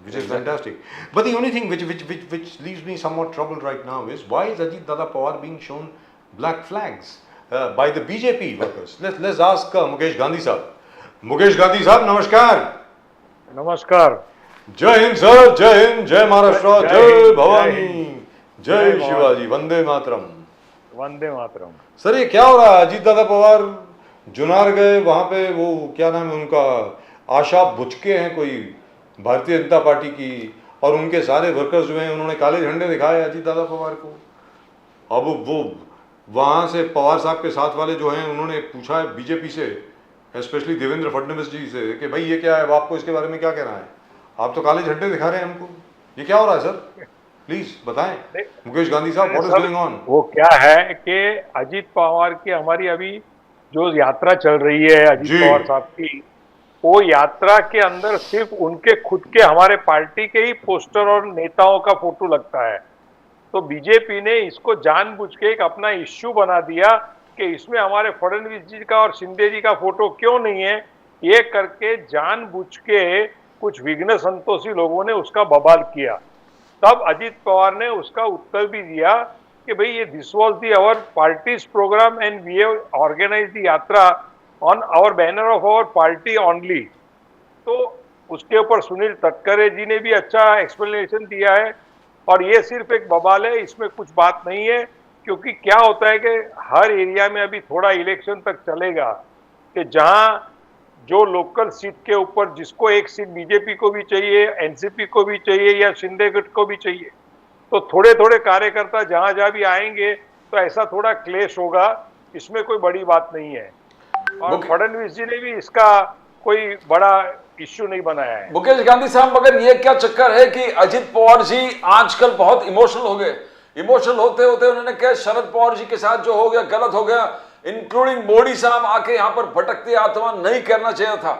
which is fantastic. But the only thing which leaves me somewhat troubled right now is why is Ajit Dada Pawar being shown black flags by the BJP workers? Let's ask Mukesh Gandhi sahab. Mukesh Gandhi sahab, namaskar. नमस्कार. जय Hind sir, जय हिंद, जय महाराष्ट्र, जय भवानी, जय Shivaji, Vande Mataram. Vande Mataram. Sir ये क्या हो रहा है? अजीत दादा पवार जुनार गए, वहां पे वो क्या नाम है उनका, आशा बुचके हैं कोई भारतीय जनता पार्टी की, और उनके सारे वर्कर्स जो हैं उन्होंने काले झंडे दिखाए अजीत दादा पवार को. अब वो वहां से पवार साहब के साथ वाले जो हैं उन्होंने पूछा है बीजेपी से, स्पेशली देवेंद्र फडणवीस जी से, कि भाई ये क्या है, आपको इसके बारे में क्या कहना है, आप तो काले झंडे दिखा रहे हैं हमको, ये क्या हो रहा है सर? प्लीज बताएं मुकेश गांधी साहब, व्हाट इज गोइंग ऑन? वो क्या है कि अजीत पवार की हमारी अभी जो यात्रा चल रही है अजीत पवार साहब की, वो यात्रा के अंदर सिर्फ उनके खुद के हमारे पार्टी के ही पोस्टर और नेताओं का फोटो लगता है. तो बीजेपी ने इसको जानबूझ के एक अपना इश्यू बना दिया कि इसमें हमारे फडणवीस जी का और शिंदे जी का फोटो क्यों नहीं है. ये करके जानबूझ के कुछ विघ्न संतोषी लोगों ने उसका बवाल किया. तब अजीत पवार ने उसका उत्तर भी दिया कि भाई ये this was the our party's programme and we have organise the यात्रा on our banner of our party only. तो उसके ऊपर सुनील तटकरे जी ने भी अच्छा एक्सप्लेनेशन दिया है, और ये सिर्फ एक बवाल है, इसमें कुछ बात नहीं है. क्योंकि क्या होता है कि हर एरिया में अभी थोड़ा इलेक्शन तक चलेगा कि जहां जो लोकल सीट के ऊपर जिसको एक सीट बीजेपी को भी चाहिए, एनसीपी को भी चाहिए या शिंदे गुट को भी चाहिए, तो थोड़े थोड़े कार्यकर्ता जहां जहां भी आएंगे तो ऐसा थोड़ा क्लेश होगा. इसमें कोई बड़ी बात नहीं है, और फडणवीस जी ने भी इसका कोई बड़ा इश्यू नहीं बनाया है. मुकेश गांधी साहब, मगर ये क्या चक्कर है कि अजीत पवार जी आजकल बहुत इमोशनल हो गए. इमोशनल होते होते उन्होंने कहा शरद पवार जी के साथ जो हो गया गलत हो गया, इंक्लूडिंग मोदी साहब आके यहाँ पर भटकती आत्मा नहीं करना चाहिए था.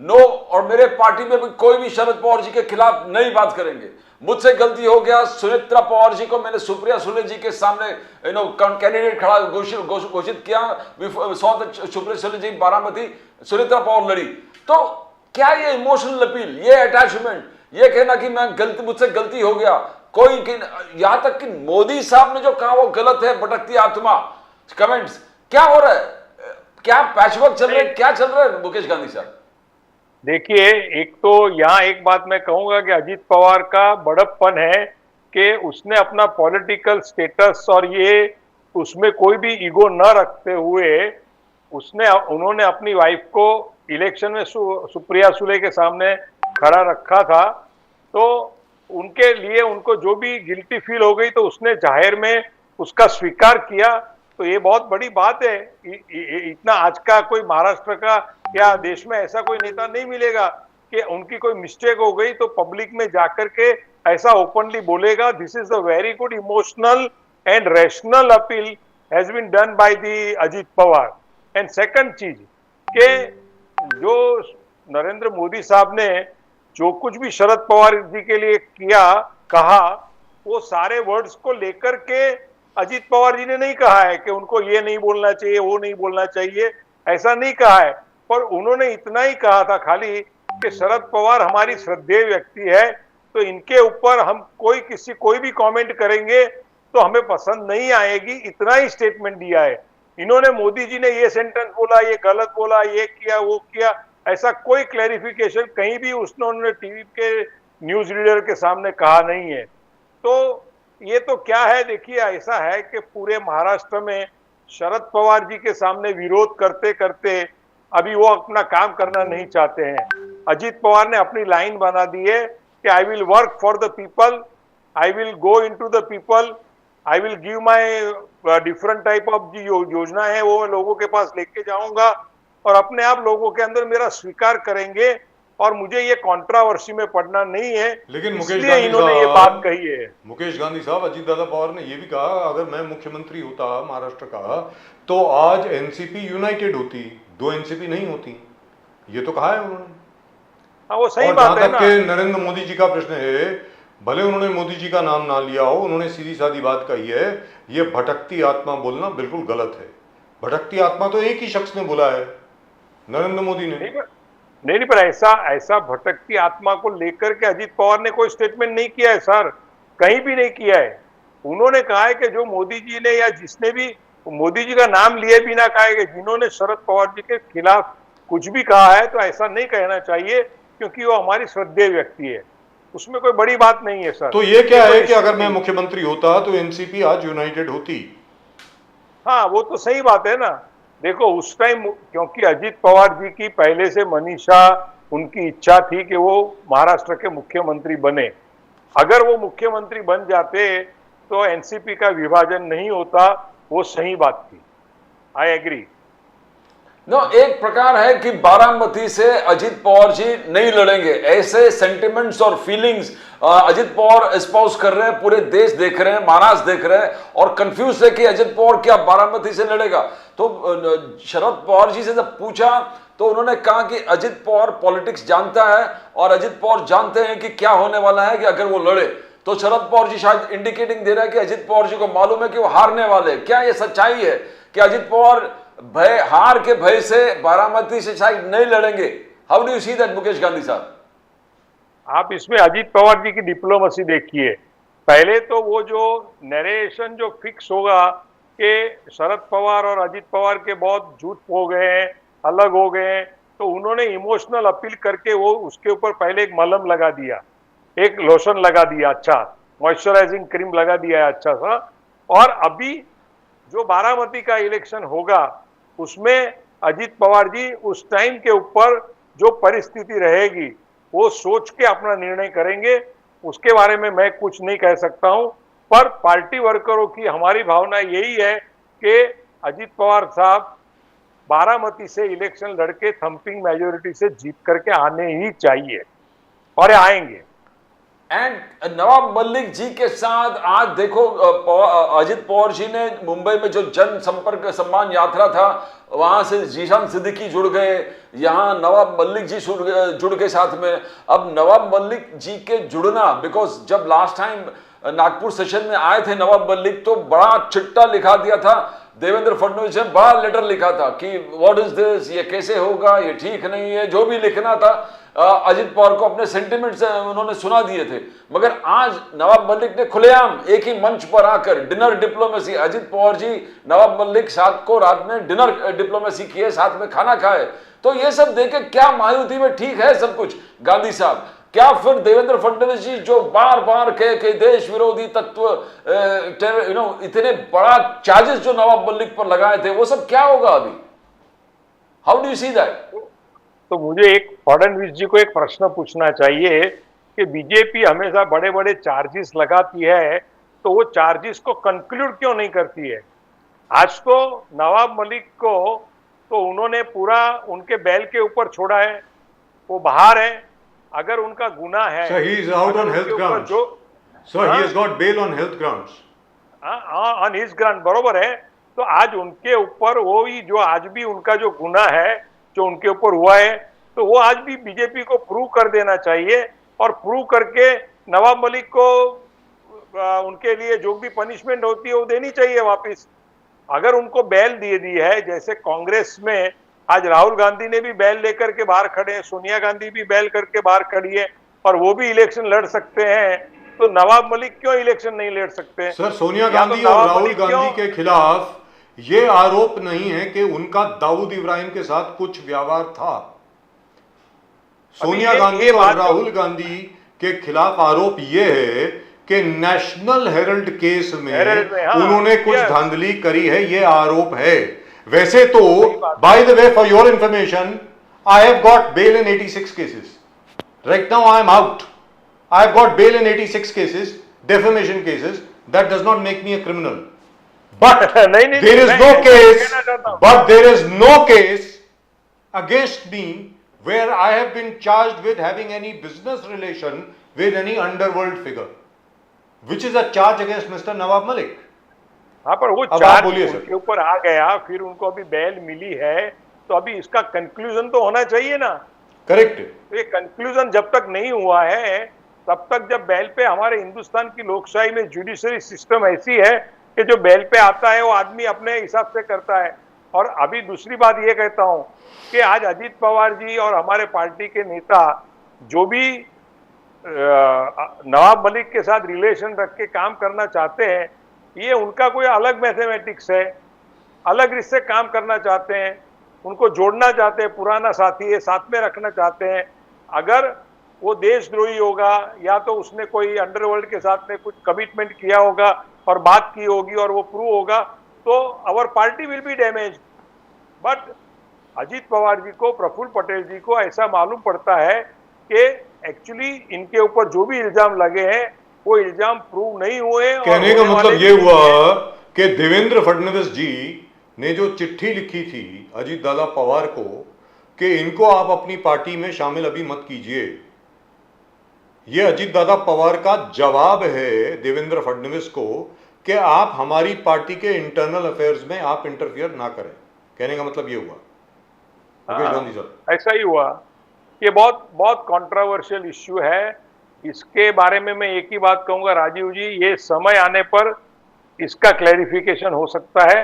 नो, और मेरे पार्टी में भी कोई भी शरद पवार जी के खिलाफ नहीं बात करेंगे. मुझसे गलती हो गया. सुनेत्रा पवार जी को मैंने सुप्रिया सुले जी के सामने कैंडिडेट खड़ा घोषित किया. सुप्रिया सुले जी बारामती, सुनेत्रा पवार लड़ी. तो क्या ये इमोशनल अपील, ये अटैचमेंट, ये कहना कि मुझसे गलती हो गया, कोई यहां तक कि मोदी साहब ने जो कहा वो गलत है, भटकती आत्मा, कमेंट्स, क्या हो रहा है? क्या पैचवर्क चल रहा है, क्या चल रहा है मुकेश गांधी साहब? देखिए, एक तो यहाँ एक बात मैं कहूंगा कि अजीत पवार का बड़प्पन है कि उसने अपना पॉलिटिकल स्टेटस और ये उसमें कोई भी ईगो न रखते हुए उन्होंने अपनी वाइफ को इलेक्शन में सुप्रिया सुले के सामने खड़ा रखा था. तो उनके लिए उनको जो भी गिल्टी फील हो गई तो उसने जाहिर में उसका स्वीकार किया. तो ये बहुत बड़ी बात है. इतना आज का कोई महाराष्ट्र का या देश में ऐसा कोई नेता नहीं मिलेगा कि उनकी कोई मिस्टेक हो गई तो पब्लिक में जाकर के ऐसा ओपनली बोलेगा. This is a very good emotional and rational appeal has been done by the Ajit Pawar. And second चीज के जो नरेंद्र मोदी साहब ने जो कुछ भी शरद पवार जी के लिए किया कहा, वो सारे वर्ड्स को लेकर के अजीत पवार जी ने नहीं कहा है कि उनको ये नहीं बोलना चाहिए, वो नहीं बोलना चाहिए, ऐसा नहीं कहा है. पर उन्होंने इतना ही कहा था खाली कि शरद पवार हमारी श्रद्धेय व्यक्ति है, तो इनके ऊपर हम कोई भी कमेंट करेंगे तो हमें पसंद नहीं आएगी, इतना ही स्टेटमेंट दिया है. इन्होंने मोदी जी ने ये सेंटेंस बोला, ये गलत बोला, ये किया, वो किया, ऐसा कोई क्लैरिफिकेशन कहीं भी उन्होंने टीवी के न्यूज रीडर के सामने कहा नहीं है. तो ये तो क्या है, देखिए ऐसा है कि पूरे महाराष्ट्र में शरद पवार जी के सामने विरोध करते करते अभी वो अपना काम करना नहीं चाहते हैं. अजीत पवार ने अपनी लाइन बना दी है कि I will work for the people, I will go into the people, I will give my different type of जो योजना है वो मैं लोगों के पास लेके जाऊंगा, और अपने आप लोगों के अंदर मेरा स्वीकार करेंगे, और मुझे ये कंट्रोवर्सी में पड़ना नहीं है. लेकिन इसलिए इन्होंने ये बात कही है. मुकेश गांधी साहब, अजीत दादा पवार ने ये भी कहा, अगर मैं मुख्यमंत्री होता महाराष्ट्र का तो आज एनसीपी यूनाइटेड होती, दो एनसीपी नहीं होती. ये तो कहा है उन्होंने. हाँ, वो सही बात है ना. नरेंद्र मोदी जी का प्रश्न है, भले उन्होंने मोदी जी का नाम ना लिया हो, उन्होंने सीधी सादी बात कही है, ये भटकती आत्मा बोलना बिल्कुल गलत है. भटकती आत्मा तो एक ही शख्स ने बोला है, नरेंद्र मोदी ने. नहीं नहीं, पर ऐसा ऐसा भटकती आत्मा को लेकर के अजीत पवार ने कोई स्टेटमेंट नहीं किया है सर, कहीं भी नहीं किया है। उन्होंने कहा है कि जो मोदी जी ने या जिसने भी मोदी जी का नाम लिए बिना कहा है कि जिन्होंने शरद पवार जी के खिलाफ कुछ भी कहा है तो ऐसा नहीं कहना चाहिए, क्योंकि वो हमारी श्रद्धेय व्यक्ति है, उसमें कोई बड़ी बात नहीं है सर। तो ये क्या है कि अगर मैं मुख्यमंत्री होता तो एनसीपी आज यूनाइटेड होती। हाँ, वो तो सही बात है ना। देखो उस टाइम क्योंकि अजीत पवार जी की पहले से मनीषा, उनकी इच्छा थी कि वो महाराष्ट्र के मुख्यमंत्री बने। अगर वो मुख्यमंत्री बन जाते तो एनसीपी का विभाजन नहीं होता, वो सही बात थी, आई एग्री। नो, एक प्रकार है कि बारामती से अजित पवार जी नहीं लड़ेंगे, ऐसे सेंटिमेंट्स और फीलिंग्स अजित पवार एस्पाउस कर रहे हैं, पूरे देश देख रहे हैं, महाराष्ट्र देख रहे हैं और कंफ्यूज है कि अजित पवार क्या बारामती से लड़ेगा। तो शरद पवार जी से जब पूछा तो उन्होंने कहा कि अजित पवार पॉलिटिक्स जानता है और अजित पवार जानते हैं कि क्या होने वाला है कि अगर वो लड़े तो शरद पवार जी शायद इंडिकेटिंग दे रहा है कि अजित पवार जी को मालूम है कि वो हारने वाले। क्या ये सच्चाई है कि अजित पवार हार के भय से बारामती से शायद नहीं लड़ेंगे? How do you see that Mukesh Gandhi साहब? आप इसमें अजीत पवार जी की डिप्लोमेसी देखिए। पहले तो वो जो नरेशन जो फिक्स होगा कि शरद पवार और अजीत पवार के बहुत झूठ हो गए हैं, अलग हो गए हैं, तो उन्होंने इमोशनल अपील करके वो उसके ऊपर पहले एक मलहम लगा दिया, एक लोशन लगा दिया, अच्छा मॉइस्चराइजिंग क्रीम लगा दिया है अच्छा सा। और अभी जो बारामती का इलेक्शन होगा उसमें अजीत पवार जी उस टाइम के ऊपर जो परिस्थिति रहेगी वो सोच के अपना निर्णय करेंगे, उसके बारे में मैं कुछ नहीं कह सकता हूं। पर पार्टी वर्करों की हमारी भावना यही है कि अजीत पवार साहब बारामती से इलेक्शन लड़के थंपिंग मेजोरिटी से जीत करके आने ही चाहिए और आएंगे। एंड नवाब मलिक जी के साथ आज देखो अजित पवार जी ने मुंबई में जो जन संपर्क सम्मान यात्रा था वहां से जीशान सिद्दीकी जुड़ गए, यहाँ नवाब मलिक जी जुड़ गए साथ में। अब नवाब मलिक जी के जुड़ना, बिकॉज जब लास्ट टाइम नागपुर सेशन में आए थे नवाब मलिक तो बड़ा चिट्ठा लिखा दिया था, देवेंद्र फडणवीस ने बड़ा लेटर लिखा था कि व्हाट इज दिस, ये कैसे होगा, ये ठीक नहीं है, जो भी लिखना था अजित पवार को अपने सेंटिमेंट्स उन्होंने सुना दिए थे। मगर आज नवाब मलिक ने खुलेआम एक ही मंच पर आकर डिनर डिप्लोमेसी, अजित पवार जी नवाब मलिक साथ को रात में डिनर डिप्लोमेसी किए, साथ में खाना खाए। तो ये सब देखे क्या महायुति में ठीक है सब कुछ गांधी साहब? क्या फिर देवेंद्र फडणवीस जी जो बार बार कह के देश विरोधी तत्व इतने बड़ा चार्जेस जो नवाब मलिक पर लगाए थे वो सब क्या होगा अभी? How do you see that? तो मुझे एक फडणवीस जी को एक प्रश्न पूछना चाहिए कि बीजेपी हमेशा बड़े बड़े चार्जेस लगाती है तो वो चार्जेस को कंक्लूड क्यों नहीं करती है? आज तो नवाब मलिक को तो उन्होंने पूरा उनके बैल के ऊपर छोड़ा है, वो बाहर है। अगर उनका गुनाह है, Sir, he is out on health grounds. Sir, he has got bail on health grounds. On his ground, बरोबर है। तो आज उनके ऊपर वो ही जो आज भी उनका जो गुनाह है जो उनके ऊपर हुआ है तो वो आज भी बीजेपी को प्रूव कर देना चाहिए और प्रूव करके नवाब मलिक को उनके लिए जो भी पनिशमेंट होती है वो देनी चाहिए वापस। अगर उनको बेल दे दी है, जैसे कांग्रेस में आज राहुल गांधी ने भी बेल लेकर के बाहर खड़े हैं, सोनिया गांधी भी बेल करके बाहर खड़ी है और वो भी इलेक्शन लड़ सकते हैं, तो नवाब मलिक क्यों इलेक्शन नहीं लड़ सकते? सर, सोनिया गांधी और राहुल गांधी के खिलाफ ये आरोप नहीं है कि उनका दाऊद इब्राहिम के साथ कुछ व्यवहार था। सोनिया गांधी और राहुल गांधी के खिलाफ आरोप ये है कि नेशनल हेरल्ड केस में उन्होंने कुछ धांधली करी है, ये आरोप है। वैसे तो by the way, for your information, I have got bail in 86 cases. Right now I am out. I have got bail in 86 cases, defamation cases. That does not make me a criminal. But there is no case. But there is no case against me where I have been charged with having any business relation with any underworld figure, which is a charge against Mr. Nawab Malik. हाँ, पर वो charge उनके ऊपर आ गया, फिर उनको अभी bell मिली है, तो अभी इसका कंक्लूजन तो होना चाहिए ना? करेक्ट। तो ये कंक्लूजन जब तक नहीं हुआ है तब तक, जब बेल पे, हमारे हिंदुस्तान की लोकशाही में जुडिशरी सिस्टम ऐसी है कि जो बेल पे आता है वो आदमी अपने हिसाब से करता है। और अभी दूसरी बात ये कहता हूं कि आज अजीत पवार जी और हमारे पार्टी के नेता जो भी नवाब मलिक के साथ रिलेशन रख के काम करना चाहते हैं, ये उनका कोई अलग मैथमेटिक्स है, अलग रिश्ते काम करना चाहते हैं, उनको जोड़ना चाहते हैं, पुराना साथी है साथ में रखना चाहते हैं। अगर वो देशद्रोही होगा या तो उसने कोई अंडरवर्ल्ड के साथ में कुछ कमिटमेंट किया होगा और बात की होगी और वो प्रूव होगा, तो our party will be damage. But Ajit Pawar ji को, प्रफुल्ल पटेल जी को ऐसा मालूम पड़ता है कि एक्चुअली इनके ऊपर जो भी इल्जाम लगे हैं वो इल्जाम प्रूव नहीं हुए। कहने का मतलब ये हुआ कि देवेंद्र फडणवीस जी ने जो चिट्ठी लिखी थी अजीत दादा पवार को कि इनको आप अपनी पार्टी में शामिल अभी मत कीजिए, ये अजीत दादा पवार का जवाब है देवेंद्र फडणवीस को कि आप हमारी पार्टी के इंटरनल अफेयर्स में आप इंटरफियर ना करें। कहने का मतलब ये हुआ। मुकेश गांधी सर, ऐसा ही हुआ। ये बहुत बहुत कंट्रोवर्शियल इश्यू है। इसके बारे में मैं एक ही बात कहूंगा राजीव जी, ये समय आने पर इसका क्लैरिफिकेशन हो सकता है।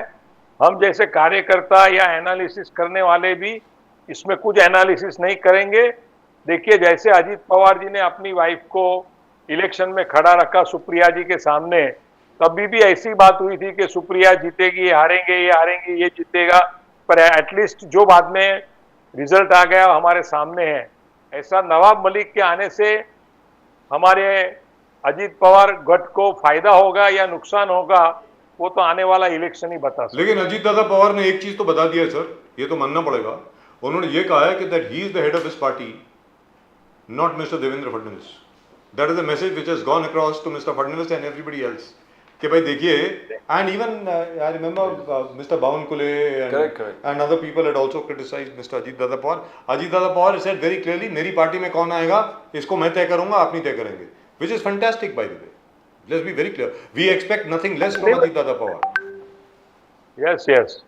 हम जैसे कार्यकर्ता या एनालिसिस करने वाले भी इसमें कुछ एनालिसिस नहीं करेंगे। देखिए, जैसे अजीत पवार जी ने अपनी वाइफ को इलेक्शन में खड़ा रखा सुप्रिया जी के सामने, तभी भी ऐसी बात हुई थी कि सुप्रिया जीतेगी, ये हारेंगे, ये जीतेगा, पर एटलीस्ट जो बाद में रिजल्ट आ गया हमारे सामने है। ऐसा नवाब मलिक के आने से हमारे अजीत पवार गठ को फायदा होगा या नुकसान होगा, वो तो आने वाला इलेक्शन ही बता सकता। लेकिन अजीत दादा पवार ने एक चीज तो बता दिया है सर, ये तो मानना पड़ेगा। उन्होंने ये कहा है कि that he is the head of his party, not mister Devendra Fadnavis. That is the message which has gone across to mister Fadnavis and everybody else कि भाई देखिए, and even I remember mister Bawankule and other people had also criticised mister Ajit Dada Pawar. Ajit Dada Pawar said very clearly, मेरी party में कौन आएगा इसको मैं तय करूंगा, आप नहीं तय करेंगे, which is fantastic by the way. Let's be very clear, we expect nothing less from Ajit Dada Pawar. Yes yes.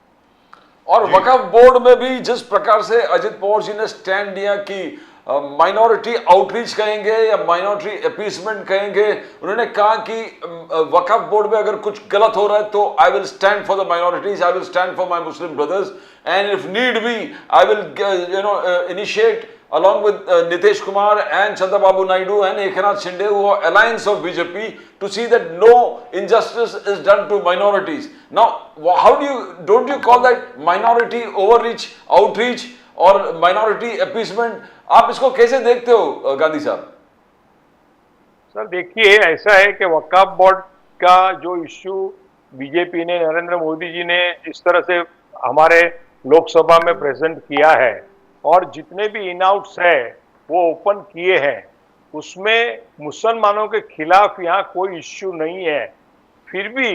और वक्फ बोर्ड में भी जिस प्रकार से अजित पवार जी ने स्टैंड लिया कि माइनॉरिटी आउटरीच कहेंगे या माइनॉरिटी अपीसमेंट कहेंगे, उन्होंने कहा कि वक्फ बोर्ड में अगर कुछ गलत हो रहा है तो I will stand for the minorities, I will stand for my Muslim brothers, and if need be I will initiate along with Nitish Kumar and Chandrababu Naidu and Eknath Shinde, who are alliance of BJP, to see that no injustice is done to minorities. Now, how don't you call that minority overreach, outreach or minority appeasement? आप इसको कैसे देखते हो गांधी साहब? Sir देखिए, ऐसा है कि वक्फ बोर्ड का जो इश्यू बीजेपी ने, नरेंद्र मोदी जी ने जिस तरह से हमारे लोकसभा में प्रेजेंट किया है और जितने भी इन आउट्स है वो ओपन किए हैं, उसमें मुसलमानों के खिलाफ यहाँ कोई इश्यू नहीं है। फिर भी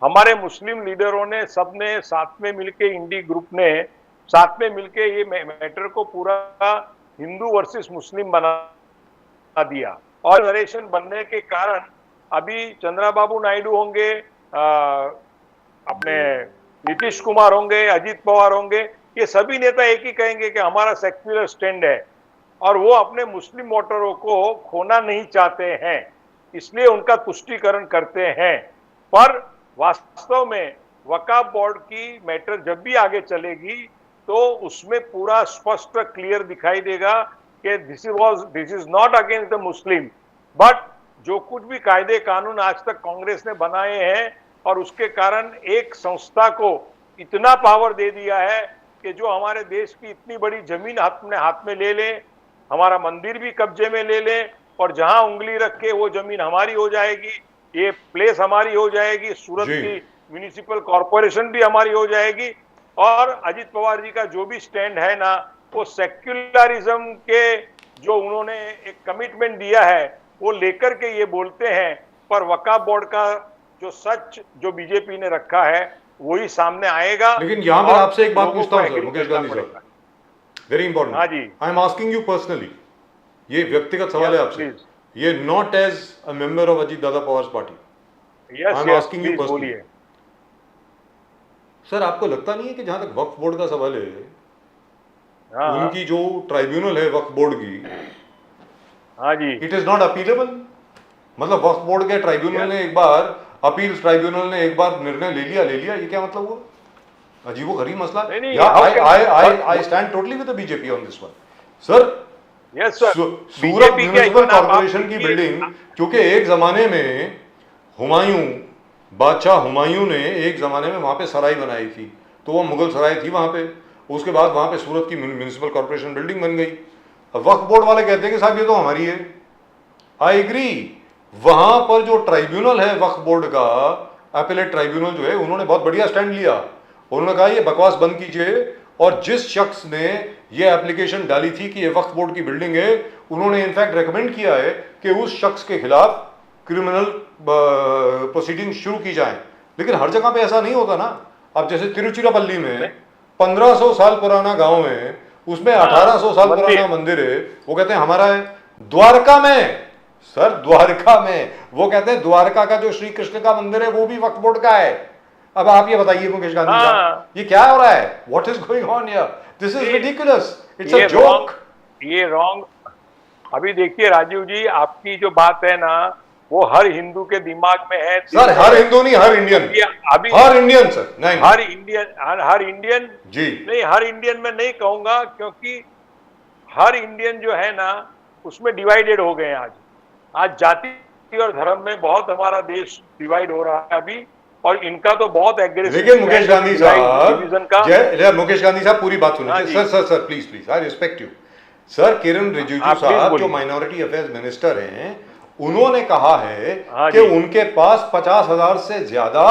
हमारे मुस्लिम लीडरों ने, सबने साथ में मिलके, इंडी ग्रुप ने साथ में मिलके ये मैटर को पूरा हिंदू वर्सेस मुस्लिम बना दिया, और नरेशन बनने के कारण अभी चंद्रबाबू नायडू होंगे, अपने नीतीश कुमार होंगे, अजीत पवार होंगे, ये सभी नेता एक ही कहेंगे कि हमारा सेक्युलर स्टैंड है और वो अपने मुस्लिम वोटरों को खोना नहीं चाहते हैं, इसलिए उनका तुष्टीकरण करते हैं। पर वास्तव में वक्फ बोर्ड की मैटर जब भी आगे चलेगी तो उसमें पूरा स्पष्ट क्लियर दिखाई देगा कि this is not against the Muslim, but जो कुछ भी कायदे कानून आज तक कांग्रेस ने बनाए हैं और उसके कारण एक संस्था को इतना पावर दे दिया है कि जो हमारे देश की इतनी बड़ी जमीन अपने हाथ में ले ले, हमारा मंदिर भी कब्जे में ले ले और जहां उंगली रख के वो जमीन हमारी हो जाएगी, ये प्लेस हमारी हो जाएगी, सूरत की म्युनिसिपल कॉरपोरेशन भी हमारी हो जाएगी। और अजीत पवार जी का जो भी स्टैंड है ना, वो सेक्युलरिज्म के जो उन्होंने एक कमिटमेंट दिया है वो लेकर के ये बोलते हैं, पर वक्फ बोर्ड का जो सच जो बीजेपी ने रखा है वही सामने आएगा। लेकिन यहाँ पर आपसे एक बात पूछता हूँ sir, Mukesh Gandhi sir, very important. हाँ जी, I am asking you personally, ये व्यक्तिगत सवाल है आपसे, ये not as a member of Ajit Dada Pawar party, I am asking you personally. Sir आपको लगता नहीं है कि जहां तक वक्फ बोर्ड का सवाल है, उनकी जो ट्राइब्यूनल है वक्फ बोर्ड की, हाँ जी, इट इज नॉट अपीलेबल? मतलब वक्फ बोर्ड के ट्राइब्यूनल ने एक बार, अपील्स ट्राइब्यूनल ने एक बार निर्णय ले लिया, ये क्या मतलब हुआ? अजीबोगरीब मसला नहीं, नहीं, या how can- I stand totally with the BJP on this one sir. Yes sir, Surat BJP क्या म्युनिसिपल even आप कॉर्पोरेशन की देखिए- बिल्डिंग, क्योंकि एक जमाने में हुमायूं, बादशाह हुमायूं ने एक जमाने में वहां पे सराय बनाई थी, तो वो मुगल सराय थी वहां पे। उसके बाद वहां पे सूरत की म्युनिसिपल कॉर्पोरेशन बिल्डिंग बन गई। अब वक्फ बोर्ड वाले कहते हैं कि साहब ये तो हमारी है। आई एग्री, वहां पर जो ट्राइब्यूनल है वक्फ बोर्ड का, अपीलेट ट्राइब्यूनल जो है, उन्होंने बहुत बढ़िया स्टैंड लिया। उन्होंने कहा ये बकवास बंद कीजिए, और जिस शख्स ने ये एप्लीकेशन डाली थी कि ये वक्फ बोर्ड की बिल्डिंग है, उन्होंने इनफैक्ट रेकमेंड किया है कि उस शख्स के खिलाफ क्रिमिनल प्रोसीडिंग शुरू की जाए। लेकिन हर जगह पे ऐसा नहीं होता ना। अब जैसे तिरुचिरापल्ली में 1500 साल पुराना गांव है, उसमें 1800 साल पुराना मंदिर है, वो कहते हैं हमारा है। द्वारका में सर, द्वारका में वो कहते हैं द्वारका का जो श्री कृष्ण का मंदिर है वो भी वक्फ बोर्ड का है। अब आप ये बताइए मुकेश गांधी साहब, ये क्या हो रहा है? What is going on here? This is ridiculous, it's a joke. ये रॉन्ग। अभी देखिए राजीव जी, आपकी जो बात है ना, वो हर हिंदू के दिमाग में है सर। हर हिंदू नहीं, हर इंडियन। अभी हर इंडियन सर, नहीं हर इंडियन जी नहीं, हर इंडियन में नहीं कहूंगा, क्योंकि हर इंडियन जो है ना उसमें डिवाइडेड हो गए हैं। आज जाति और धर्म में बहुत हमारा देश डिवाइड हो रहा है अभी, और इनका तो बहुत एग्रेसिव। लेकिन मुकेश गांधी साहब, मुकेश गांधी साहब पूरी बात सुनिए। हाँ sir please please, I respect you sir. Kiren Rijiju साहब जो माइनॉरिटी अफेयर्स मिनिस्टर हैं, उन्होंने कहा है कि उनके पास 50,000 से ज्यादा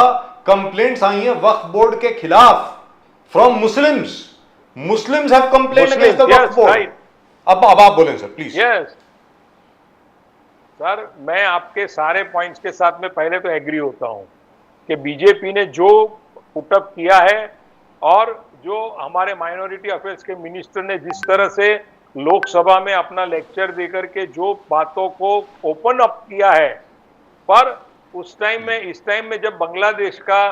कंप्लेंट्स आई हैं वक्फ बोर्ड के खिलाफ from Muslims have complaint against the Waqf board. अब आप बोलें सर प्लीज। यस सर, मैं आपके सारे पॉइंट्स के साथ में पहले तो एग्री होता हूं कि बीजेपी ने जो पुटअप किया है, और जो हमारे माइनॉरिटी अफेयर्स के मिनिस्टर ने जिस तरह से लोकसभा में अपना लेक्चर देकर के जो बातों को ओपन अप किया है, पर उस टाइम में, इस टाइम में जब बांग्लादेश का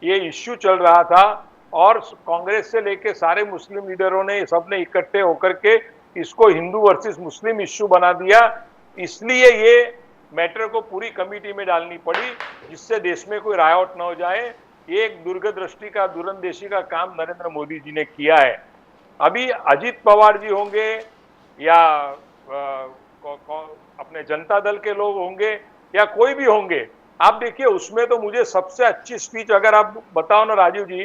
ये इश्यू चल रहा था, और कांग्रेस से लेके सारे मुस्लिम लीडरों ने, सबने इकट्ठे होकर के इसको हिंदू वर्सेस मुस्लिम इश्यू बना दिया, इसलिए ये मैटर को पूरी कमेटी में डालनी पड़ी, जिससे देश में कोई रायट न हो जाए। ये एक दूरदृष्टि का, दूरंदेशी का काम नरेंद्र मोदी जी ने किया है। अभी अजीत पवार जी होंगे या अपने जनता दल के लोग होंगे या कोई भी होंगे, आप देखिए उसमें तो मुझे सबसे अच्छी स्पीच अगर आप बताओ ना राजीव जी,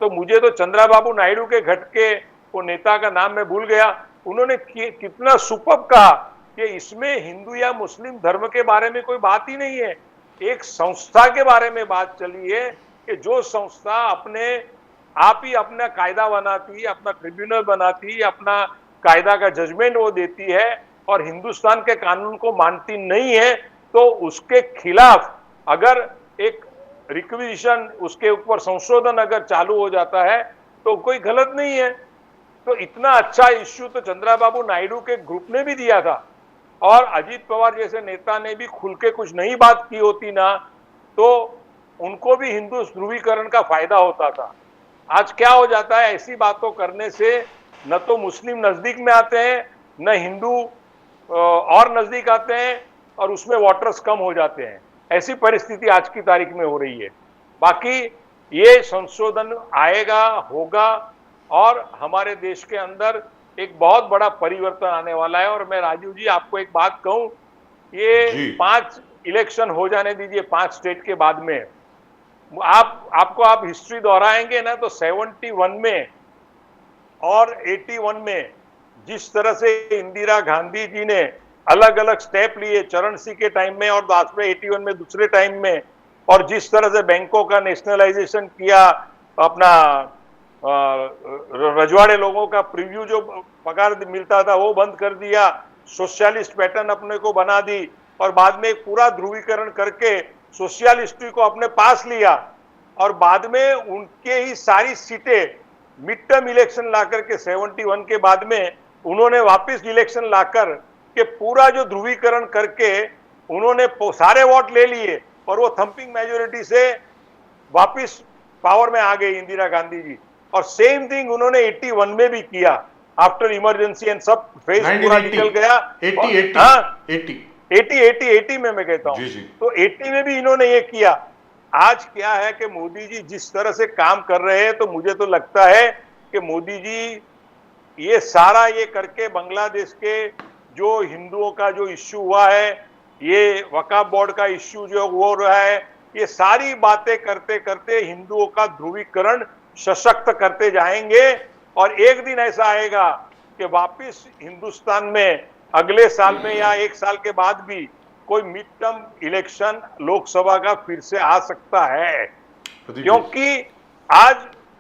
तो मुझे तो चंद्राबाबू नायडू के घटके, वो नेता का नाम मैं भूल गया, उन्होंने कितना सुपर्ब कहा कि इसमें हिंदू या मुस्लिम धर्म के बारे में कोई बात ही नहीं है, एक संस्था के बारे में बात चली है कि जो संस्था अपने आप ही अपना कायदा बनाती, अपना ट्रिब्यूनल बनाती, अपना कायदा का जजमेंट वो देती है, और हिंदुस्तान के कानून को मानती नहीं है, तो उसके खिलाफ अगर एक रिक्विजिशन, उसके ऊपर संशोधन अगर चालू हो जाता है तो कोई गलत नहीं है। तो इतना अच्छा इश्यू तो चंद्राबाबू नायडू के ग्रुप ने भी दिया था, और अजीत पवार जैसे नेता ने भी खुल के कुछ नई बात की होती ना, तो उनको भी हिंदू ध्रुवीकरण का फायदा होता था। आज क्या हो जाता है, ऐसी बातों करने से न तो मुस्लिम नजदीक में आते हैं, न हिंदू और नजदीक आते हैं, और उसमें वोटर्स कम हो जाते हैं। ऐसी परिस्थिति आज की तारीख में हो रही है। बाकी ये संशोधन आएगा, होगा, और हमारे देश के अंदर एक बहुत बड़ा परिवर्तन आने वाला है। और मैं राजीव जी आपको एक बात कहूं, ये 5 इलेक्शन हो जाने दीजिए 5 स्टेट के बाद में, आप हिस्ट्री दोहराएंगे ना, तो 71 में और 81 में जिस तरह से इंदिरा गांधी जी ने अलग अलग स्टेप लिए, चरण सिंह के टाइम में और बाद में 81 में दूसरे टाइम में, और जिस तरह से बैंकों का नेशनलाइजेशन किया, अपना रजवाड़े लोगों का प्रीव्यू जो पगार मिलता था वो बंद कर दिया, सोशलिस्ट पैटर्न अपने को बना दी, और बाद में एक पूरा ध्रुवीकरण करके सोशलिस्टी को अपने पास लिया, और बाद में उनके ही सारी सीटें मिड टर्म इलेक्शन लाकर के 71 के बाद में उन्होंने वापस इलेक्शन लाकर के पूरा जो ध्रुवीकरण करके उन्होंने सारे वोट ले लिए, और वो थंपिंग मेजोरिटी से वापस पावर में आ गई इंदिरा गांधी जी। और सेम थिंग उन्होंने 81 में भी किया, आफ्टर इमरजेंसी एंड सब फेज पूरा निकल गया। 80 में मैं कहता हूं, तो 80 में भी इन्होंने ये किया। आज क्या है कि मोदी जी जिस तरह से काम कर रहे हैं, तो मुझे तो लगता है कि मोदी जी ये सारा ये करके बांग्लादेश के जो हिंदुओं का जो इश्यू हुआ है, ये वक्फ बोर्ड का इश्यू जो हो रहा है, ये सारी बातें करते करते हिंदुओं का ध्रुवीकरण सशक्त करते जाएंगे। और एक दिन ऐसा आएगा कि वापिस हिंदुस्तान में अगले साल में या एक साल के बाद भी कोई मिड टर्म इलेक्शन लोकसभा का फिर से आ सकता है, क्योंकि आज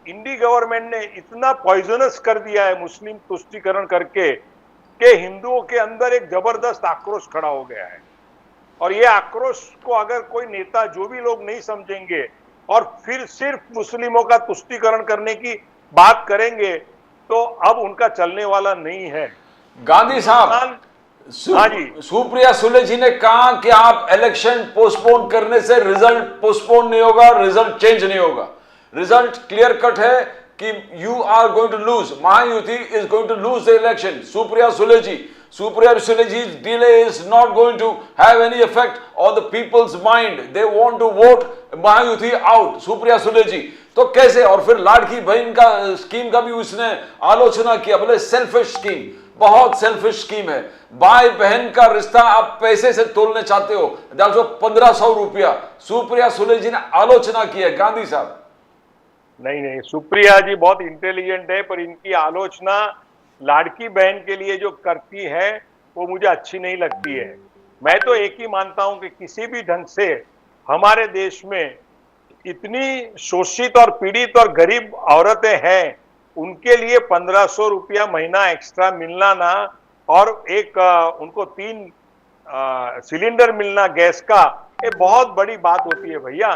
इंडी गवर्नमेंट ने इतना पॉइजनस कर दिया है मुस्लिम तुष्टीकरण करके कि हिंदुओं के अंदर एक जबरदस्त आक्रोश खड़ा हो गया है। और ये आक्रोश को अगर कोई नेता जो भी लोग नहीं समझेंगे और फिर सिर्फ मुस्लिमों का तुष्टीकरण करने की बात करेंगे, तो अब उनका चलने वाला नहीं है। गांधी साहब, हाँ जी, सुप्रिया सुले जी ने कहा कि आप इलेक्शन पोस्टपोन करने से रिजल्ट पोस्टपोन नहीं होगा, रिजल्ट चेंज नहीं होगा। रिजल्ट क्लियर कट है कि you are going to lose, Mahayuti is going to lose the election. Supriya Sule ji delay is not going to have any effect on the people's mind. They want to vote Mahayuti out. Supriya Sule ji तो कैसे? और फिर लाड़की बहन का scheme का भी उसने आलोचना किया, बोले सेल्फिश स्कीम, बहुत सेल्फिश स्कीम है। भाई बहन का रिश्ता आप पैसे से तोलने चाहते हो, 1500 रुपया। सुप्रिया सुले जी ने आलोचना की है। गांधी साहब, नहीं, सुप्रिया जी बहुत इंटेलिजेंट है, पर इनकी आलोचना लाड़की बहन के लिए जो करती है वो मुझे अच्छी नहीं लगती है। मैं तो एक ही मानता हूं कि किसी भी ढंग से हमारे देश में इतनी शोषित और पीड़ित और गरीब औरतें हैं, उनके लिए 1500 रुपया महीना एक्स्ट्रा मिलना ना, और एक उनको 3 सिलेंडर मिलना गैस का, ये बहुत बड़ी बात होती है भैया।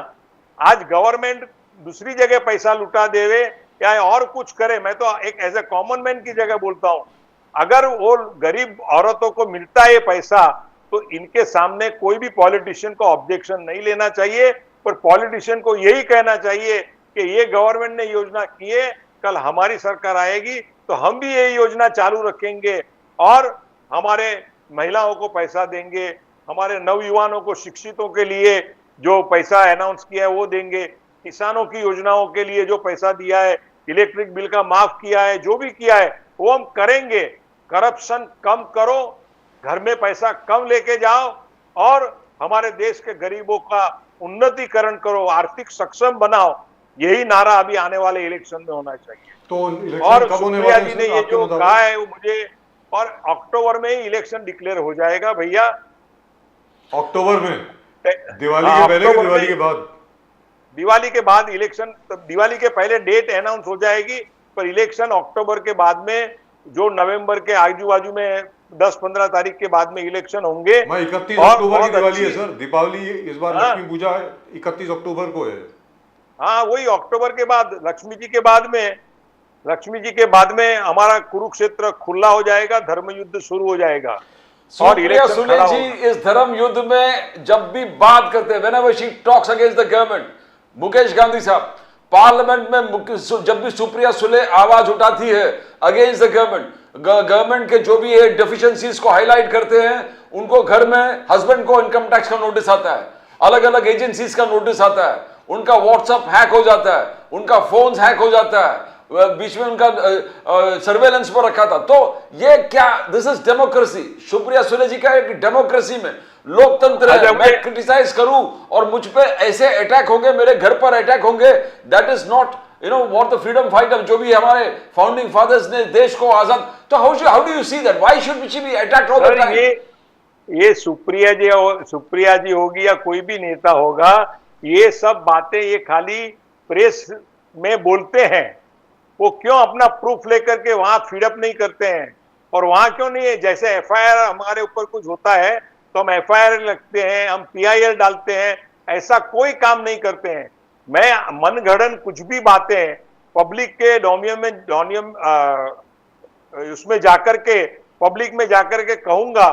आज गवर्नमेंट दूसरी जगह पैसा लुटा देवे या और कुछ करे, मैं तो एक एज ए कॉमन मैन की जगह बोलता हूं, अगर वो गरीब औरतों को मिलता है ये पैसा, तो इनके सामने कोई भी पॉलिटिशियन को ऑब्जेक्शन नहीं लेना चाहिए, पर पॉलिटिशियन को यही कहना चाहिए कि ये गवर्नमेंट ने योजना की है, कल हमारी सरकार आएगी तो हम भी ये योजना चालू रखेंगे और हमारे महिलाओं को पैसा देंगे, हमारे नवयुवानों को शिक्षितों के लिए जो पैसा अनाउंस किया है वो देंगे, किसानों की योजनाओं के लिए जो पैसा दिया है, इलेक्ट्रिक बिल का माफ किया है, जो भी किया है वो हम करेंगे। करप्शन कम करो, घर में पैसा कम लेके जाओ और हमारे देश के गरीबों का उन्नतीकरण करो, आर्थिक सक्षम बनाओ, यही नारा अभी आने वाले इलेक्शन में होना चाहिए। तो और सुप्रिया जी ने ये जो कहा है वो मुझे, और अक्टूबर में ही इलेक्शन डिक्लेयर हो जाएगा भैया। अक्टूबर में? दिवाली के पहले कि दिवाली के बाद? दिवाली के बाद इलेक्शन, दिवाली के पहले डेट अनाउंस हो जाएगी, पर इलेक्शन अक्टूबर के बाद में, जो नवंबर के आजू बाजू में 10-15 तारीख के बाद में इलेक्शन होंगे। 31 अक्टूबर की दिवाली है सर, दीपावली इस बार लक्ष्मी पूजा है 31 अक्टूबर को है। हाँ, वही अक्टूबर के बाद, लक्ष्मी जी के बाद में हमारा कुरुक्षेत्र खुला हो जाएगा, धर्म युद्ध शुरू हो जाएगा। और इलेक्शन सुले जी इस धर्म युद्ध में जब भी बात करते हैं, whenever she talks against the government, Mukesh Gandhi साहब, पार्लियामेंट में जब भी सुप्रिया सुले आवाज उठाती है अगेंस्ट द गवर्नमेंट के जो भी है डेफिशिएंसीज को हाईलाइट करते हैं, उनको घर में हस्बैंड को इनकम टैक्स का नोटिस आता है, अलग अलग एजेंसीज का नोटिस आता है, उनका व्हाट्सएप हैक हो जाता है, उनका फोन हैक हो जाता है, बीच में उनका सर्वेलेंस पर रखा था। तो ये क्या, this is democracy. Supriya Sule ji का एक डेमोक्रेसी में लोकतंत्र है, मैं क्रिटिसाइज करूं और मुझ पे ऐसे अटैक होंगे, मेरे घर पर अटैक होंगे, that is not what the freedom fighter, जो भी हमारे फाउंडिंग फादर्स ने देश को आजाद, तो how do you see that, why should she be attacked all the time? ये सुप्रिया जी होगी या कोई भी नेता होगा, ये सब बातें ये खाली प्रेस में बोलते हैं, वो क्यों अपना प्रूफ लेकर के वहां फीडअप नहीं करते हैं? और वहां क्यों नहीं है, जैसे एफआईआर हमारे ऊपर कुछ होता है तो हम एफआईआर लगते हैं, हम पीआईएल डालते हैं, ऐसा कोई काम नहीं करते हैं। मैं मनगढ़ंत कुछ भी बातें पब्लिक के डोमियम उसमें जाकर के, पब्लिक में जाकर के कहूंगा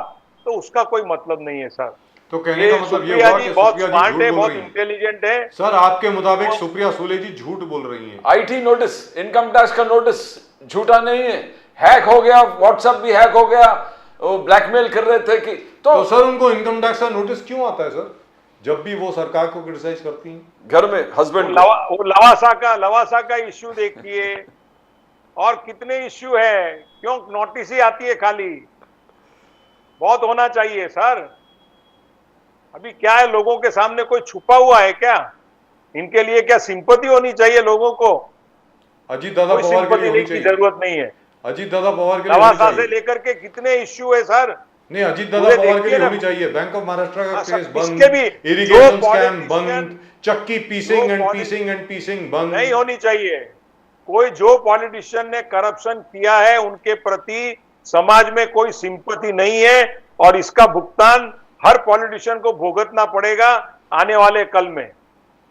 तो उसका कोई मतलब नहीं है सर। तो कहने का मतलब ये हुआ कि बहुत स्मार्ट है, बहुत इंटेलिजेंट है। सर आपके मुताबिक सुप्रिया सुले जी झूठ बोल रही हैं? आईटी नोटिस, इनकम टैक्स का नोटिस झूठा नहीं है, हैक हो गया, व्हाट्सएप भी हैक हो गया, वो ब्लैकमेल कर रहे थे कि तो सर उनको इनकम टैक्स का नोटिस क्यों आता है सर? जब भी वो सरकार को क्रिटिसाइज करती हैं। घर में हस्बैंड वो लवासा का इश्यू देखिए, और कितने इश्यू है, क्यों नोटिस ही आती है खाली? बहुत होना चाहिए सर। अभी क्या है, लोगों के सामने कोई छुपा हुआ है क्या? इनके लिए क्या सिंपैथी होनी चाहिए लोगों को? अजीत दादा कोई पवार के सिंपैथी लिए लेने होनी की चाहिए। जरूरत नहीं है। अजीत दादा पवार के लिए होनी लवासा से चाहिए। लेकर के कितने इश्यू है सर। नहीं, अजीत दादा पूरे पवार के देखिए लिए ना। होनी चाहिए। बैंक ऑफ महाराष्ट्र का हाँ, केस सब बंद, इसके भी इरिगेशन जो स्कैम politician- बंद, चक्की पीसिंग जो एंड पॉलिट- पीसिंग एंड पीसिंग बंद। नहीं होनी चाहिए। कोई जो पॉलिटिशियन ने करप्शन किया है उनके प्रति समाज में कोई सिंपैथी नहीं है, और इसका भुगतान हर पॉलिटिशियन को भुगतना पड़ेगा आने वाले कल में।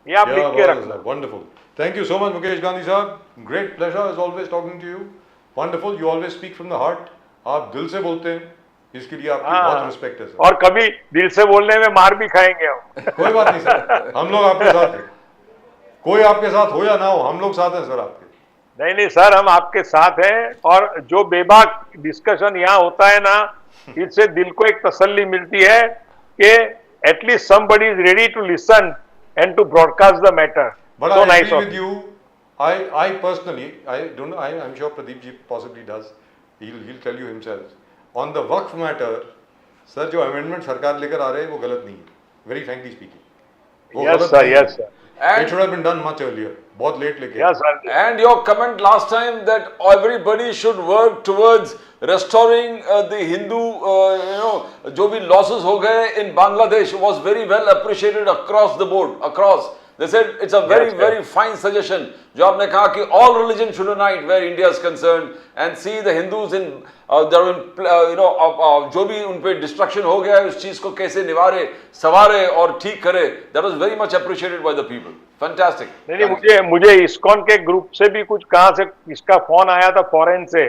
ये आप लिख के रखना। Wonderful, thank you so much Mukesh Gandhi साहब, great pleasure as always talking to you. Wonderful, you always speak from the heart, आप दिल से बोलते हैं, इसके लिए आपकी बहुत रिस्पेक्ट है सर। और कभी दिल से बोलने में मार भी खाएंगे हम। कोई बात नहीं सर, हम लोग आपके साथ हैं, कोई आपके साथ हो या ना हो, हम लोग साथ हैं सर आपके। नहीं नहीं सर, हम आपके साथ हैं, और जो बेबाक डिस्कशन यहाँ होता है ना, इससे दिल को एक तसल्ली मिलती है कि at least somebody is ready to listen and to broadcast the matter. But So I nice agree of with you. you. I personally, I don't know. I'm sure Pradeep ji possibly does. He'll tell you himself. On the Waqf matter, sir जो amendment सरकार लेकर आ रहे हैं वो गलत नहीं है. Very frankly speaking. वो Yes गलत sir, नहीं yes है. sir. It should have been done much earlier. बहुत लेट लेके. Yes sir. And your comment last time that everybody should work towards restoring the Hindu, जो भी losses हो गए in Bangladesh was very well appreciated across the board, across. They said it's a very, Yes, sir. very fine suggestion. जो आपने कहा कि all religion should unite where India is concerned and see the Hindus in, जो भी उन पे destruction हो गया है उस चीज को कैसे निवारे, सवारे और ठीक करे. That was very much appreciated by the people. Fantastic. नहीं, मुझे इस्कॉन के ग्रुप से भी कुछ कहाँ से इसका फोन आया था, फॉरेन से,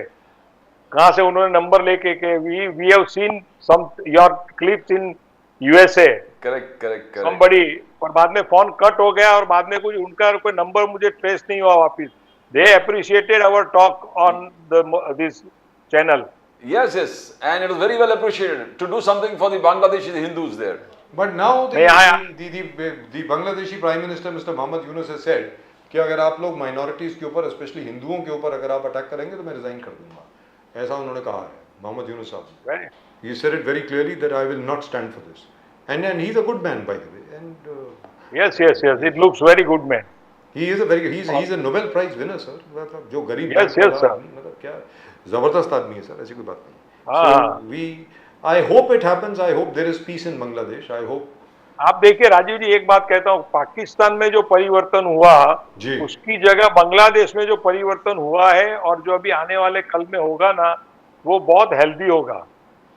कहाँ से उन्होंने नंबर लेके के we have seen some your clips in USA. Correct. somebody, और बाद में फोन कट हो गया, और बाद में कुछ उनका कोई नंबर मुझे ट्रेस नहीं हुआ वापिस। They appreciated our talk on this channel. Yes, and it was very well appreciated to do something for the Bangladeshi Hindus there. But now नहीं, the Bangladeshi Prime Minister Mr. Mohammed Yunus has said कि अगर आप लोग minorities के ऊपर, especially हिंदुओं के ऊपर अगर आप अटैक करेंगे तो मैं रिजाइन कर दूंगा, ऐसा उन्होंने कहा है मोहम्मद यूनुस साहब। He said it very clearly that I will not stand for this, and he's a good man by the way, and yes, it looks very good man. he is a very he's a Nobel Prize winner sir, मतलब जो गरीब Yes, sir. मतलब क्या जबरदस्त आदमी है sir, ऐसी कोई बात नहीं। हाँ। So I hope it happens, I hope there is peace in Bangladesh, I hope। आप देखिए राजीव जी, एक बात कहता हूँ, पाकिस्तान में जो परिवर्तन हुआ जी। उसकी जगह बांग्लादेश में जो परिवर्तन हुआ है और जो अभी आने वाले कल में होगा ना, वो बहुत हेल्दी होगा,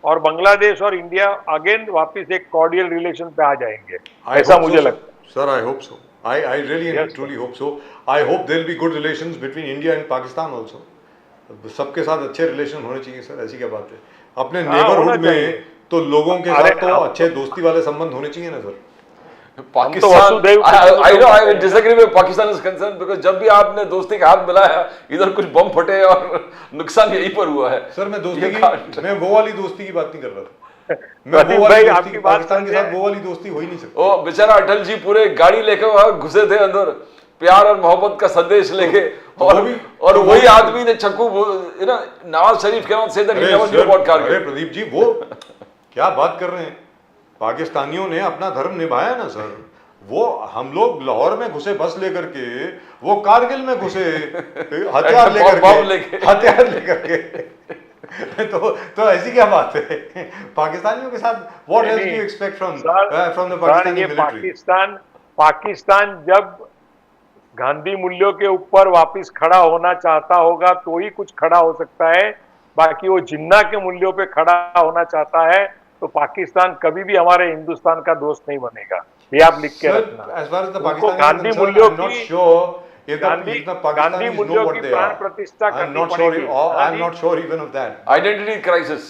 और बांग्लादेश और इंडिया अगेन वापस एक कॉर्डियल रिलेशन पे आ जाएंगे, ऐसा मुझे लगता है। Sir I hope so, I really and truly hope so. I hope there will be good relations between India and Pakistan also. सबके साथ अच्छे रिलेशन होने चाहिए सर, ऐसी क्या बात है। अपने नेबरहुड में तो लोगों के साथ तो अच्छे दोस्ती वाले संबंध होने चाहिए ना sir. Pakistan, I know I will disagree with Pakistan is concerned because जब भी आपने दोस्ती का हाथ मिलाया इधर कुछ बम फटे और नुकसान यहीं पर हुआ है। सर मैं दोस्ती की, मैं वो वाली दोस्ती की बात नहीं कर रहा था, मैं प्रदीप वो वाली भाई, दोस्ती, आपकी बात पाकिस्तान के समझे। साथ वो वाली दोस्ती हो ही नहीं सकती। ओ बेचारा अटल जी पूरे गाड़ी लेकर वहां घुसे थे अंदर, प्यार और मोहब्बत का संदेश लेके, और वही आदमी ने चक्कू नवाज शरीफ के नाम से अरे प्रदीप जी वो क्या बात कर रहे हैं, पाकिस्तानियों ने अपना धर्म निभाया ना सर। वो हम लोग लाहौर में घुसे बस लेकर के, वो कारगिल में घुसे हथियार लेकर के तो ऐसी क्या बात है पाकिस्तानियों के साथ। What else do you expect from the Pakistani military. Pakistan जब गांधी मूल्यों के ऊपर वापस खड़ा होना चाहता होगा तो ही कुछ खड़ा हो सकता है, बाकी वो जिन्ना के मूल्यों पे खड़ा होना चाहता है तो पाकिस्तान कभी भी हमारे हिंदुस्तान का दोस्त नहीं बनेगा, ये आप लिख के रखना। गांधी मूल्यों की गांधी मूल्यों की प्राण प्रतिष्ठा करनी पड़ेगी। I'm not sure even of that. Identity crisis.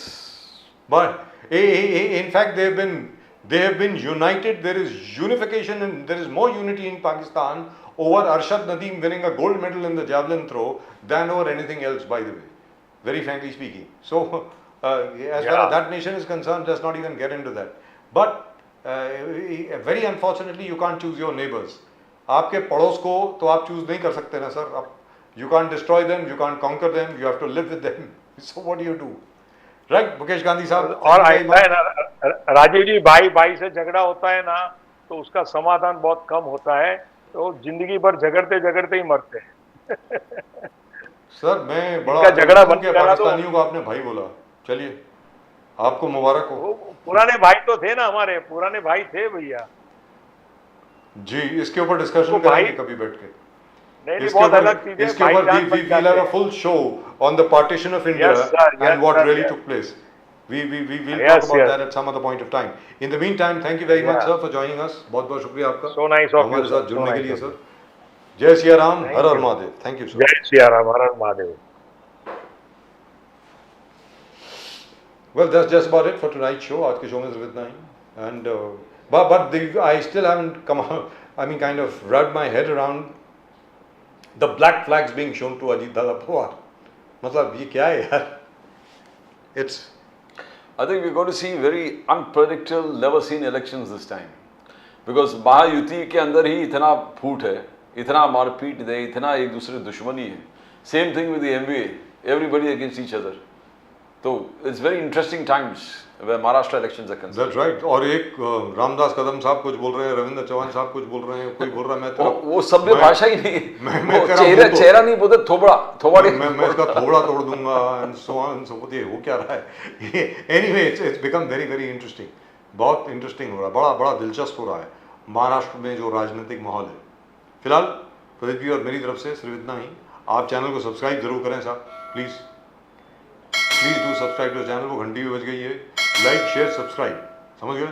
But in fact they have been united. There is unification and there is more unity in Pakistan over Arshad Nadeem winning a gold medal in the javelin throw than over anything else, by the way, very frankly speaking. So as far as that nation is concerned, let's not even get into that. But very unfortunately you can't choose your neighbours. आपके पड़ोस को तो आप choose नहीं कर सकते ना sir. आप you can't destroy them, you can't conquer them, you have to live with them. So what do you do? Right Mukesh Gandhi साहब. और ऐसा है ना राजीव जी, भाई भाई से झगड़ा होता है ना तो उसका समाधान बहुत कम होता है, तो जिंदगी भर झगड़ते झगड़ते ही मरते हैं. सर मैं बड़ा इनका झगड़ा बंद के करा दो. पाकिस्तानियों को आपने भाई बोला. चलिए आपको मुबारक हो. वो पुराने भाई तो थे ना, हमारे पुराने भाई थे भैया. जी इसके ऊपर डिस्कशन तो भाई- करेंगे कभी बैठ के. नहीं नहीं, इसके बहुत ऊपर अलग चीज है. इसके ऊपर भाईजान we बन will have जाते a हैं. full show on the partition of India Yes, sir. Yes, and what sir. really Yes. took place. We will Yes, talk about yes. that at some other point of time. In the meantime, thank you very much Yeah. sir for joining us. बहुत बहुत शुक्रिया आपका So nice of you, हमारे sir. साथ So जुड़ने के nice लिए of sir. जय Siya Ram, Thank her her you. Mahadev. Thank you sir. जय सिया राम, हर हर Mahadev. Well, that's just about it for tonight's show. आज के शो में सिर्फ इतना ही. And but I still haven't come out. I mean, kind of wrapped my head around the black flags being shown to Ajit Dada Pawar. मतलब ये क्या है यार? It's I think we're going to see very unpredictable, never seen elections this time. Because Mahayuti के अंदर ही इतना फूट है, इतना मारपीट है, इतना एक दूसरे दुश्मनी है. Same thing with the MVA, everybody against each other. तो it's very interesting times where Maharashtra elections are concerned. that's right. और एक रामदास कदम साहब कुछ बोल रहे हैं, रविंद्र चौहान साहब कुछ बोल रहे हैं, कोई बोल रहा है मैं तेरा वो सभ्य भाषा ही नहीं. मैं वो तेरा मुंह तो- चेहरा नहीं बोलते, थोबड़ा मैं इसका थोड़ा तोड़ दूंगा and so on and so forth. ये वो क्या रहा है? Anyway, it's become very very interesting. बहुत इंटरेस्टिंग हो रहा है, बड़ा दिलचस्प हो रहा है महाराष्ट्र में जो राजनीतिक माहौल है. फिलहाल प्रदीप जी और मेरी तरफ से सिर्फ इतना ही. आप चैनल को सब्सक्राइब जरूर करें साहब, please do subscribe to channel. वो घंटी भी बज गई है. लाइक शेयर सब्सक्राइब, समझ गए.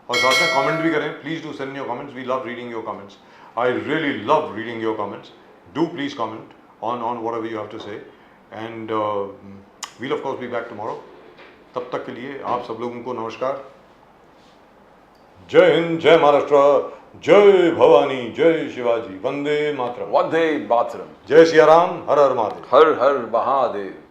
और साथ में कमेंट भी करें. Please do send your comments. We love reading your comments. I really love reading your comments. Do please comment on whatever you have to say. And we'll of course be back tomorrow. तब तक के लिए आप सब लोगों को नमस्कार. जय हिंद, जय महाराष्ट्र, जय भवानी, जय शिवाजी, वंदे मातरम. वंदे मातरम. जय सिया राम, हर हर महादेव. हर हर महादेव.